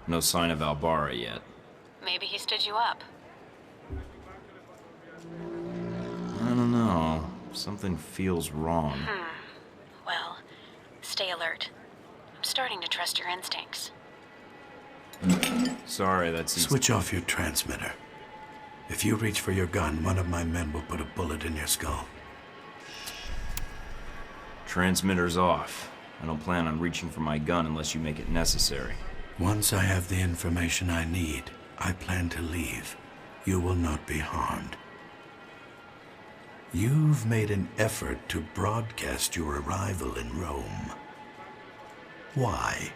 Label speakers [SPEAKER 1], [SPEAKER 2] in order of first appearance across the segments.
[SPEAKER 1] No sign of Albara yet.
[SPEAKER 2] Maybe he stood you up.
[SPEAKER 1] I don't know. Something feels wrong.
[SPEAKER 2] Well, stay alert. I'm starting to trust your instincts.
[SPEAKER 1] Sorry, that's...
[SPEAKER 3] Switch off your transmitter. If you reach for your gun, one of my men will put a bullet in your skull.
[SPEAKER 1] Transmitter's off. I don't plan on reaching for my gun unless you make it necessary.
[SPEAKER 3] Once I have the information I need, I plan to leave. You will not be harmed. You've made an effort to broadcast your arrival in Rome. Why?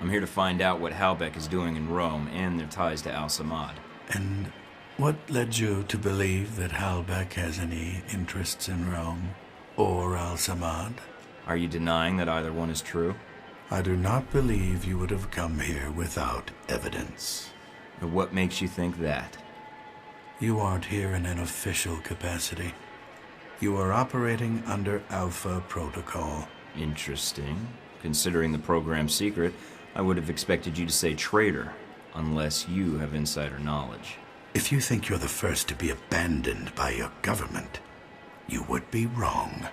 [SPEAKER 1] I'm here to find out what Halbeck is doing in Rome and their ties to Al-Samad.
[SPEAKER 3] And what led you to believe that Halbeck has any interests in Rome or Al-Samad?
[SPEAKER 1] Are you denying that either one is true?
[SPEAKER 3] I do not believe you would have come here without evidence.
[SPEAKER 1] And what makes you think that?
[SPEAKER 3] You aren't here in an official capacity. You are operating under Alpha Protocol.
[SPEAKER 1] Interesting. Considering the program's secret, I would have expected you to say traitor, unless you have insider knowledge.
[SPEAKER 3] If you think you're the first to be abandoned by your government, you would be wrong.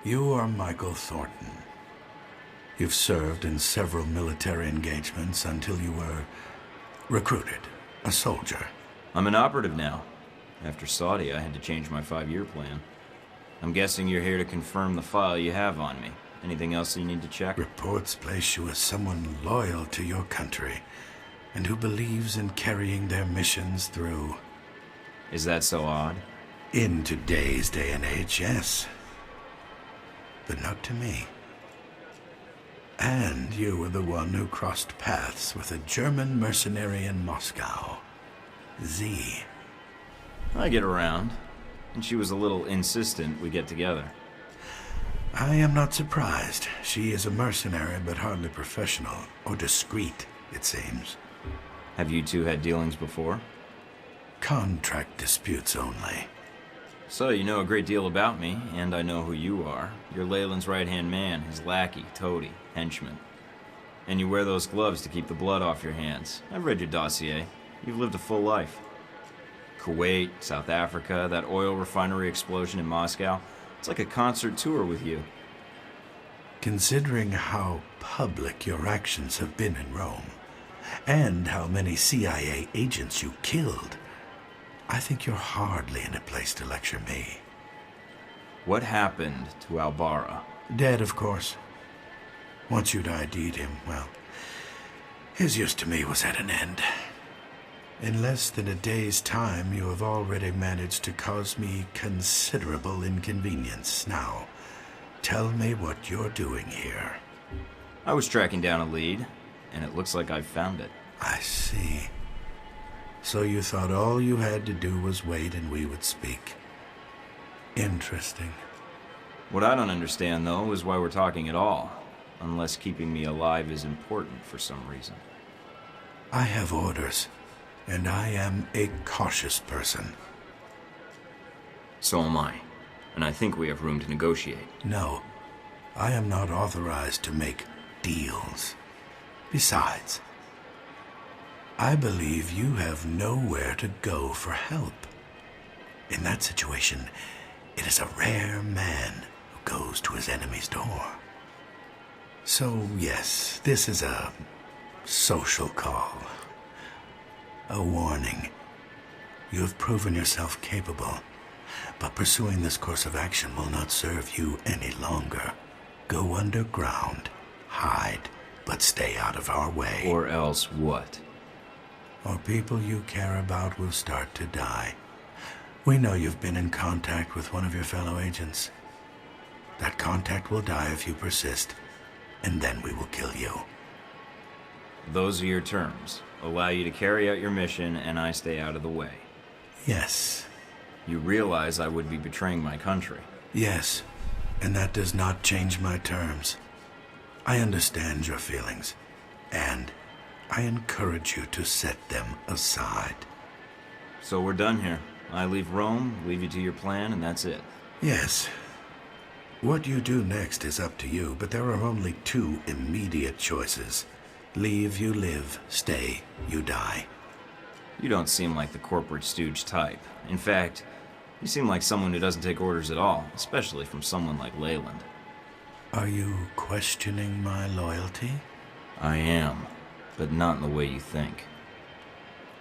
[SPEAKER 3] You are Michael Thornton. You've served in several military engagements until you were recruited, a soldier.
[SPEAKER 1] I'm an operative now. After Saudi, I had to change my 5-year plan. I'm guessing you're here to confirm the file you have on me. Anything else you need to check?
[SPEAKER 3] Reports place you as someone loyal to your country and who believes in carrying their missions through.
[SPEAKER 1] Is that so odd?
[SPEAKER 3] In today's day and age, yes. But not to me. And you were the one who crossed paths with a German mercenary in Moscow, Z.
[SPEAKER 1] I get around, and she was a little insistent we get together.
[SPEAKER 3] I am not surprised. She is a mercenary, but hardly professional, or discreet, it seems.
[SPEAKER 1] Have you two had dealings before?
[SPEAKER 3] Contract disputes only.
[SPEAKER 1] So you know a great deal about me, and I know who you are. You're Leyland's right-hand man, his lackey, toady, henchman. And you wear those gloves to keep the blood off your hands. I've read your dossier. You've lived a full life. Kuwait, South Africa, that oil refinery explosion in Moscow. It's like a concert tour with you.
[SPEAKER 3] Considering how public your actions have been in Rome, and how many CIA agents you killed, I think you're hardly in a place to lecture me.
[SPEAKER 1] What happened to Albara?
[SPEAKER 3] Dead, of course. Once you'd ID'd him, well, his use to me was at an end. In less than a day's time, you have already managed to cause me considerable inconvenience. Now, tell me what you're doing here.
[SPEAKER 1] I was tracking down a lead, and it looks like I've found it.
[SPEAKER 3] I see. So you thought all you had to do was wait and we would speak. Interesting.
[SPEAKER 1] What I don't understand, though, is why we're talking at all, unless keeping me alive is important for some reason.
[SPEAKER 3] I have orders, and I am a cautious person.
[SPEAKER 1] So am I, and I think we have room to negotiate.
[SPEAKER 3] No, I am not authorized to make deals. Besides, I believe you have nowhere to go for help. In that situation, it is a rare man who goes to his enemy's door. So, yes, this is a social call. A warning. You have proven yourself capable, but pursuing this course of action will not serve you any longer. Go underground, hide, but stay out of our way.
[SPEAKER 1] Or else what?
[SPEAKER 3] Or people you care about will start to die. We know you've been in contact with one of your fellow agents. That contact will die if you persist, and then we will kill you.
[SPEAKER 1] Those are your terms. Allow you to carry out your mission, and I stay out of the way.
[SPEAKER 3] Yes.
[SPEAKER 1] You realize I would be betraying my country.
[SPEAKER 3] Yes, and that does not change my terms. I understand your feelings, and I encourage you to set them aside.
[SPEAKER 1] So we're done here. I leave Rome, leave you to your plan, and that's it.
[SPEAKER 3] Yes. What you do next is up to you, but there are only two immediate choices. Leave, you live. Stay, you die.
[SPEAKER 1] You don't seem like the corporate stooge type. In fact, you seem like someone who doesn't take orders at all, especially from someone like Leyland.
[SPEAKER 3] Are you questioning my loyalty?
[SPEAKER 1] I am, but not in the way you think.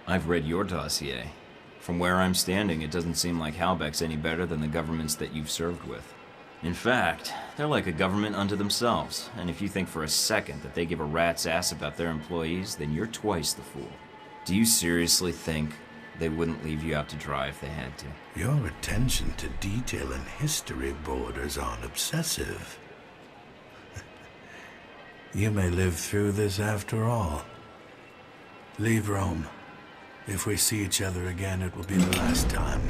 [SPEAKER 1] I've read your dossier. From where I'm standing, it doesn't seem like Halbeck's any better than the governments that you've served with. In fact, they're like a government unto themselves, and if you think for a second that they give a rat's ass about their employees, then you're twice the fool. Do you seriously think they wouldn't leave you out to dry if they had to?
[SPEAKER 3] Your attention to detail and history borders on obsessive. You may live through this after all. Leave Rome. If we see each other again, it will be the last time.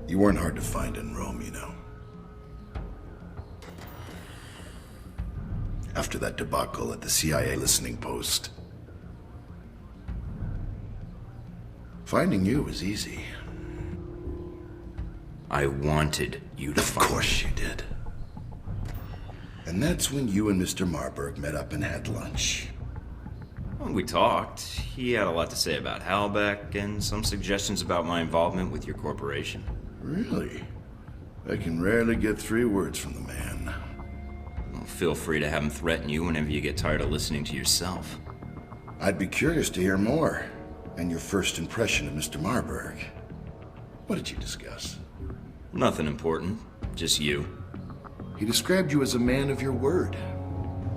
[SPEAKER 4] You weren't hard to find in Rome, you know. After that debacle at the CIA listening post, finding you was easy.
[SPEAKER 1] I wanted you to find me.
[SPEAKER 4] Of course you did. And that's when you and Mr. Marberg met up and had lunch.
[SPEAKER 1] When we talked, he had a lot to say about Halbeck and some suggestions about my involvement with your corporation.
[SPEAKER 4] Really? I can rarely get 3 words from the man.
[SPEAKER 1] Well, feel free to have him threaten you whenever you get tired of listening to yourself.
[SPEAKER 4] I'd be curious to hear more, and your first impression of Mr. Marberg. What did you discuss?
[SPEAKER 1] Nothing important, just you.
[SPEAKER 4] He described you as a man of your word.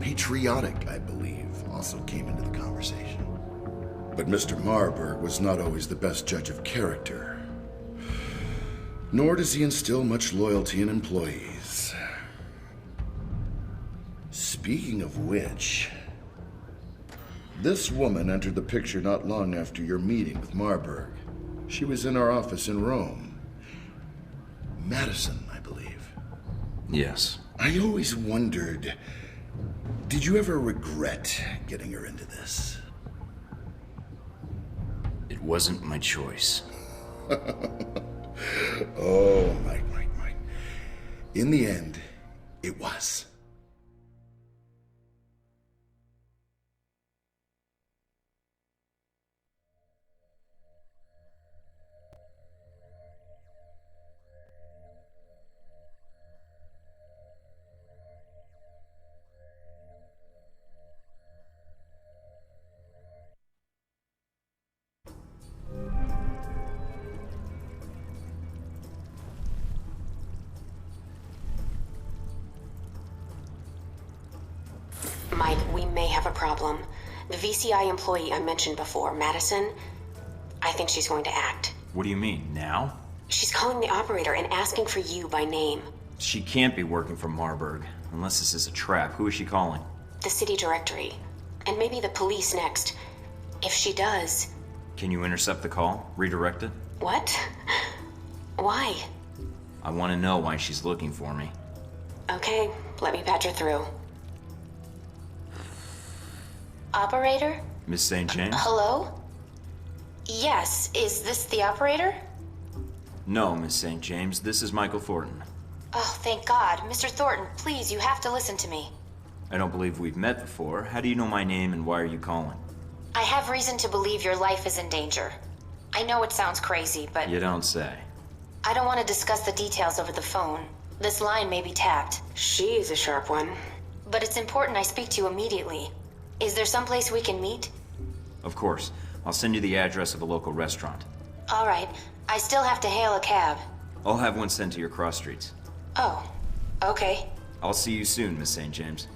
[SPEAKER 4] Patriotic, I believe, also came into the conversation. But Mr. Marberg was not always the best judge of character. Nor does he instill much loyalty in employees. Speaking of which, this woman entered the picture not long after your meeting with Marberg. She was in our office in Rome. Madison, I believe.
[SPEAKER 1] Yes.
[SPEAKER 4] I always wondered, did you ever regret getting her into this?
[SPEAKER 1] It wasn't my choice.
[SPEAKER 4] Oh, Mike. In the end, it was.
[SPEAKER 2] Mike, we may have a problem. The VCI employee I mentioned before, Madison, I think she's going to act.
[SPEAKER 1] What do you mean, now?
[SPEAKER 2] She's calling the operator and asking for you by name.
[SPEAKER 1] She can't be working for Marberg, unless this is a trap. Who is she calling?
[SPEAKER 2] The city directory. And maybe the police next. If she does...
[SPEAKER 1] Can you intercept the call? Redirect it?
[SPEAKER 2] What? Why?
[SPEAKER 1] I want to know why she's looking for me.
[SPEAKER 2] Okay, let me patch her through. Operator?
[SPEAKER 1] Miss St. James?
[SPEAKER 2] Hello? Yes, is this the operator?
[SPEAKER 1] No, Miss St. James. This is Michael Thornton.
[SPEAKER 2] Oh, thank God. Mr. Thornton, please, you have to listen to me.
[SPEAKER 1] I don't believe we've met before. How do you know my name and why are you calling?
[SPEAKER 2] I have reason to believe your life is in danger. I know it sounds crazy, but...
[SPEAKER 1] You don't say.
[SPEAKER 2] I don't want to discuss the details over the phone. This line may be tapped. She is a sharp one. But it's important I speak to you immediately. Is there someplace we can meet?
[SPEAKER 1] Of course. I'll send you the address of a local restaurant.
[SPEAKER 2] All right. I still have to hail a cab.
[SPEAKER 1] I'll have one sent to your cross streets.
[SPEAKER 2] Oh, okay.
[SPEAKER 1] I'll see you soon, Miss St. James.